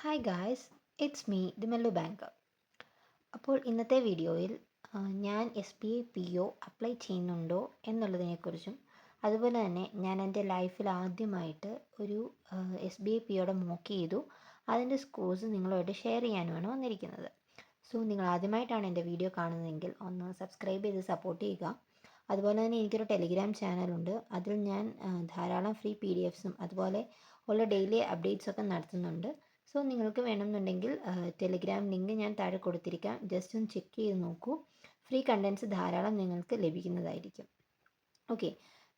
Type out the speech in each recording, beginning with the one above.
Hi guys, it's me the Mallu banker. അപ്പോൾ ഇന്നത്തെ വീഡിയോയിൽ ഞാൻ S B I P O apply ചെയ്യുന്നുണ്ടോ എന്നുള്ളതിനെക്കുറിച്ചും അതുപോലെ തന്നെ ഞാൻ എൻ്റെ ലൈഫിൽ ആദ്യമായിട്ട് ഒരു എസ് ബി ഐ പി ഒയുടെ മോക്ക് ചെയ്തു അതിൻ്റെ സ്കോഴ്സ് നിങ്ങളുമായിട്ട് ഷെയർ ചെയ്യാനുമാണ് വന്നിരിക്കുന്നത്. സോ നിങ്ങൾ ആദ്യമായിട്ടാണ് എൻ്റെ വീഡിയോ കാണുന്നതെങ്കിൽ ഒന്ന് സബ്സ്ക്രൈബ് ചെയ്ത് സപ്പോർട്ട് ചെയ്യുക. അതുപോലെ തന്നെ എനിക്കൊരു ടെലിഗ്രാം ചാനലുണ്ട്. അതിൽ ഞാൻ ധാരാളം ഫ്രീ PDF അതുപോലെ ഉള്ള ഡെയിലി അപ്ഡേറ്റ്സൊക്കെ നടത്തുന്നുണ്ട്. സോ നിങ്ങൾക്ക് വേണമെന്നുണ്ടെങ്കിൽ ടെലിഗ്രാം ലിങ്ക് ഞാൻ താഴെ കൊടുത്തിരിക്കാം. ജസ്റ്റ് ഒന്ന് ചെക്ക് ചെയ്ത് നോക്കൂ. ഫ്രീ കണ്ടൻസ് ധാരാളം നിങ്ങൾക്ക് ലഭിക്കുന്നതായിരിക്കും. ഓക്കെ,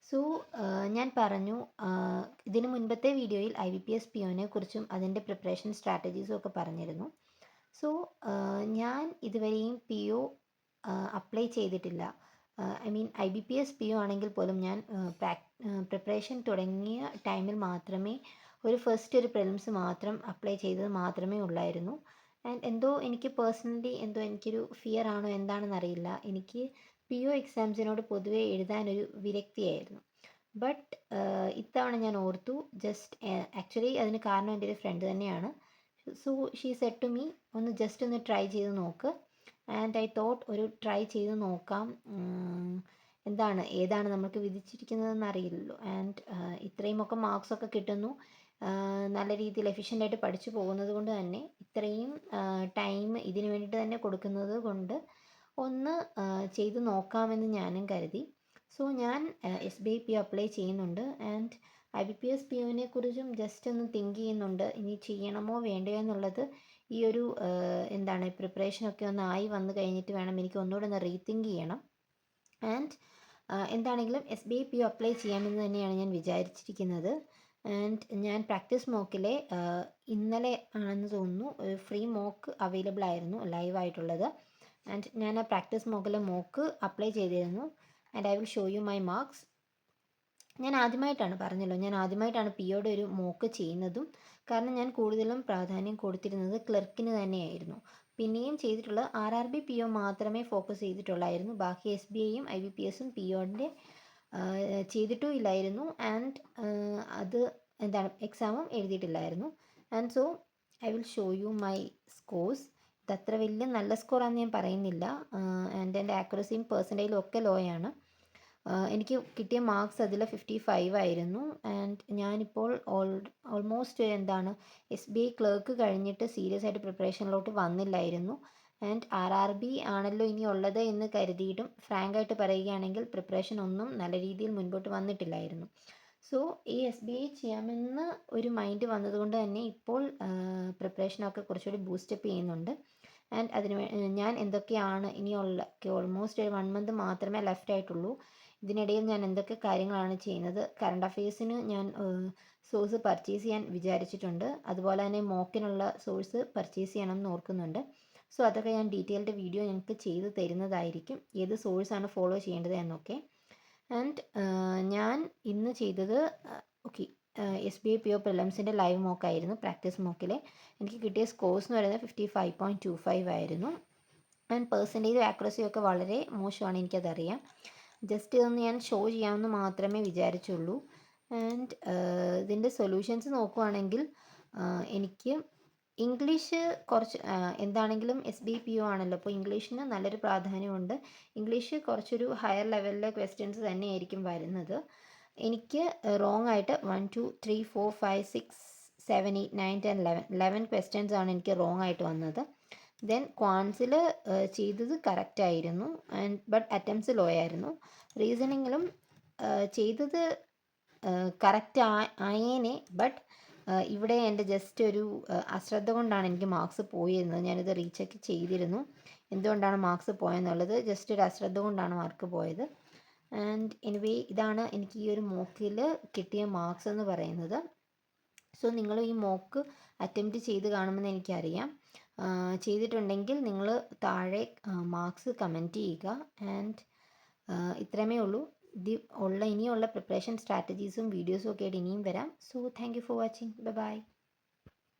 സോ ഞാൻ പറഞ്ഞു, ഇതിന് മുൻപത്തെ വീഡിയോയിൽ IBPS POനെ കുറിച്ചും അതിൻ്റെ പ്രിപ്പറേഷൻ സ്ട്രാറ്റജീസും ഒക്കെ പറഞ്ഞിരുന്നു. സോ ഞാൻ ഇതുവരെയും PO അപ്ലൈ ചെയ്തിട്ടില്ല. ഐ മീൻ IBPS PO ആണെങ്കിൽ പോലും ഞാൻ പ്രിപ്പറേഷൻ തുടങ്ങിയ ടൈമിൽ മാത്രമേ ഒരു പ്രിലിംസ് മാത്രം അപ്ലൈ ചെയ്തത് മാത്രമേ ഉള്ളായിരുന്നു. ആൻഡ് എന്തോ എനിക്ക് പേഴ്സണലി എനിക്കൊരു ഫിയർ ആണോ എന്താണെന്ന് അറിയില്ല, എനിക്ക് PO എക്സാംസിനോട് പൊതുവേ എഴുതാനൊരു വിരക്തിയായിരുന്നു. ബട്ട് ഇത്തവണ ഞാൻ ഓർത്തു, ആക്ച്വലി അതിന് കാരണം എൻ്റെ ഒരു ഫ്രണ്ട് തന്നെയാണ്. So she said to me, ഒന്ന് ട്രൈ ചെയ്ത് നോക്ക്. ആൻഡ് ഐ തോട്ട് ഒരു ട്രൈ ചെയ്ത് നോക്കാം. ഏതാണ് നമുക്ക് വിധിച്ചിരിക്കുന്നതെന്ന് അറിയില്ലല്ലോ. ആൻഡ് ഇത്രയുമൊക്കെ മാർക്സൊക്കെ കിട്ടുന്നു, നല്ല രീതിയിൽ എഫിഷ്യൻ്റായിട്ട് പഠിച്ചു പോകുന്നത് കൊണ്ട് തന്നെ ഇത്രയും ടൈം ഇതിന് വേണ്ടിയിട്ട് തന്നെ കൊടുക്കുന്നത് കൊണ്ട് ഒന്ന് ചെയ്ത് നോക്കാമെന്ന് ഞാനും കരുതി. സോ ഞാൻ SBI PO അപ്ലൈ ചെയ്യുന്നുണ്ട്. ആൻഡ് IBPS POനെ കുറിച്ചും ജസ്റ്റ് ഒന്ന് തിങ്ക് ചെയ്യുന്നുണ്ട്, ഇനി ചെയ്യണമോ വേണ്ടയോ എന്നുള്ളത്. ഈ ഒരു പ്രിപ്പറേഷനൊക്കെ ഒന്ന് ആയി വന്നു കഴിഞ്ഞിട്ട് വേണം എനിക്ക് ഒന്നുകൂടെ ഒന്ന് റീതിങ്ക് ചെയ്യണം. ആൻഡ് എന്താണെങ്കിലും SBI PO അപ്ലൈ ചെയ്യാമെന്ന് തന്നെയാണ് ഞാൻ വിചാരിച്ചിരിക്കുന്നത്. ആൻഡ് ഞാൻ പ്രാക്ടീസ് മോക്കിലെ ഇന്നലെ ആണെന്ന് തോന്നുന്നു ഒരു ഫ്രീ മോക്ക് അവൈലബിൾ ആയിരുന്നു, ലൈവായിട്ടുള്ളത്. ആൻഡ് ഞാൻ ആ പ്രാക്ടീസ് മോക്കിലെ മോക്ക് അപ്ലൈ ചെയ്തിരുന്നു. And I will show you my marks. ഞാൻ ആദ്യമായിട്ടാണ് POയുടെ ഒരു മോക്ക് ചെയ്യുന്നതും. കാരണം ഞാൻ കൂടുതലും പ്രാധാന്യം കൊടുത്തിരുന്നത് ക്ലർക്കിന് തന്നെയായിരുന്നു. പിന്നെയും ചെയ്തിട്ടുള്ളത് RRB PO മാത്രമേ ഫോക്കസ് ചെയ്തിട്ടുള്ളായിരുന്നു. ബാക്കി SBIയും IBPSും POയുടെ ചെയ്തിട്ടും ഇല്ലായിരുന്നു. ആൻഡ് അത് എക്സാമും എഴുതിയിട്ടില്ലായിരുന്നു. And so I will show you my scores. ഇതത്ര വലിയ നല്ല സ്കോറാണെന്ന് ഞാൻ പറയുന്നില്ല. ആൻഡ് എൻ്റെ ആക്യുറസിയും പെർസെൻറ്റേജിലും ഒക്കെ ലോ ആണ്. എനിക്ക് കിട്ടിയ മാർക്സ് അതിൽ 55 ആയിരുന്നു. ആൻഡ് ഞാനിപ്പോൾ ഓൾമോസ്റ്റ് SBI ക്ലർക്ക് കഴിഞ്ഞിട്ട് സീരിയസ് ആയിട്ട് പ്രിപ്പറേഷനിലോട്ട് വന്നില്ലായിരുന്നു. ആൻഡ് RRB ആണല്ലോ ഇനി ഉള്ളത് എന്ന് കരുതിയിട്ടും ഫ്രാങ്കായിട്ട് പറയുകയാണെങ്കിൽ പ്രിപ്പറേഷൻ ഒന്നും നല്ല രീതിയിൽ മുൻപോട്ട് വന്നിട്ടില്ലായിരുന്നു. സോ ഈ SBI ചെയ്യാമെന്ന് ഒരു മൈൻഡ് വന്നതുകൊണ്ട് തന്നെ ഇപ്പോൾ പ്രിപ്പറേഷനൊക്കെ കുറച്ചുകൂടി ബൂസ്റ്റപ്പ് ചെയ്യുന്നുണ്ട്. ആൻഡ് ഞാൻ എന്തൊക്കെയാണ് ഓൾമോസ്റ്റ് ഒരു 1 മന്ത് മാത്രമേ ലെഫ്റ്റ് ആയിട്ടുള്ളൂ. ഇതിനിടയിൽ ഞാൻ എന്തൊക്കെ കാര്യങ്ങളാണ് ചെയ്യുന്നത്, കറണ്ട് അഫെയർസിന് ഞാൻ സോഴ്സ് പർച്ചേസ് ചെയ്യാൻ വിചാരിച്ചിട്ടുണ്ട്. അതുപോലെ തന്നെ മോക്കിനുള്ള സോഴ്സ് പർച്ചേസ് ചെയ്യണം എന്ന് ഓർക്കുന്നുണ്ട്. സോ അതൊക്കെ ഞാൻ ഡീറ്റെയിൽഡ് വീഡിയോ ഞങ്ങൾക്ക് ചെയ്ത് തരുന്നതായിരിക്കും, ഏത് സോഴ്സാണ് ഫോളോ ചെയ്യേണ്ടത് എന്നൊക്കെ. ആൻഡ് ഞാൻ ഇന്ന് ചെയ്തത് SBI PO പ്രിലിംസിൻ്റെ ലൈവ് മോക്കായിരുന്നു. പ്രാക്ടീസ് മോക്കിലെ എനിക്ക് കിട്ടിയ സ്കോഴ്സ് എന്ന് പറയുന്നത് 55.25 ആയിരുന്നു. ആൻഡ് പെർസെൻറ്റേജും ആക്യുറസിയും ഒക്കെ വളരെ മോശമാണ്, എനിക്കതറിയാം. ജസ്റ്റ് ഇതൊന്ന് ഞാൻ ഷോ ചെയ്യാമെന്ന് മാത്രമേ വിചാരിച്ചുള്ളൂ. ആൻഡ് ഇതിൻ്റെ സൊല്യൂഷൻസ് നോക്കുവാണെങ്കിൽ എനിക്ക് ഇംഗ്ലീഷ് കുറച്ച് എന്താണെങ്കിലും SBI PO ആണല്ലോ, അപ്പോൾ ഇംഗ്ലീഷിന് നല്ലൊരു പ്രാധാന്യമുണ്ട്. ഇംഗ്ലീഷ് കുറച്ചൊരു ഹയർ ലെവലിലെ ക്വസ്റ്റ്യൻസ് തന്നെയായിരിക്കും വരുന്നത്. എനിക്ക് റോങ് ആയിട്ട് 1 2 3 4 5 6 7 8 9 10 11 ക്വസ്റ്റ്യൻസ് ആണ് എനിക്ക് റോങ് ആയിട്ട് വന്നത്. ദെൻ ക്വാൻസിൽ ചെയ്തത് കറക്റ്റായിരുന്നു. ബട്ട് അറ്റംപ്റ്റ്സ് ലോ ആയിരുന്നു. റീസണിങ്ങിലും ചെയ്തത് കറക്റ്റ് ആയേനെ. ബട്ട് ഇവിടെ എൻ്റെ ജസ്റ്റ് ഒരു അശ്രദ്ധ കൊണ്ടാണ് എനിക്ക് മാർക്സ് പോയിരുന്നത്. ഞാനിത് റീചെക്ക് ചെയ്തിരുന്നു, എന്തുകൊണ്ടാണ് മാർക്സ് പോയെന്നുള്ളത്. ജസ്റ്റ് ഒരു അശ്രദ്ധ കൊണ്ടാണ് മാർക്ക് പോയത്. ആൻഡ് എനിവേ ഇതാണ് എനിക്ക് ഈ ഒരു മോക്കിൽ കിട്ടിയ മാർക്സ് എന്ന് പറയുന്നത്. സോ നിങ്ങൾ ഈ മോക്ക് അറ്റംപ്റ്റ് ചെയ്ത് കാണുമെന്ന് എനിക്കറിയാം. ചെയ്തിട്ടുണ്ടെങ്കിൽ നിങ്ങൾ താഴെ മാർക്സ് കമൻറ്റ് ചെയ്യുക. ആൻഡ് ഇത്രയുമേ ഉള്ളൂ. ഇനിയുള്ള പ്രിപ്പറേഷൻ സ്ട്രാറ്റജീസും വീഡിയോസും ഒക്കെ ആയിട്ട് ഇനിയും വരാം. So thank you for watching. Bye bye.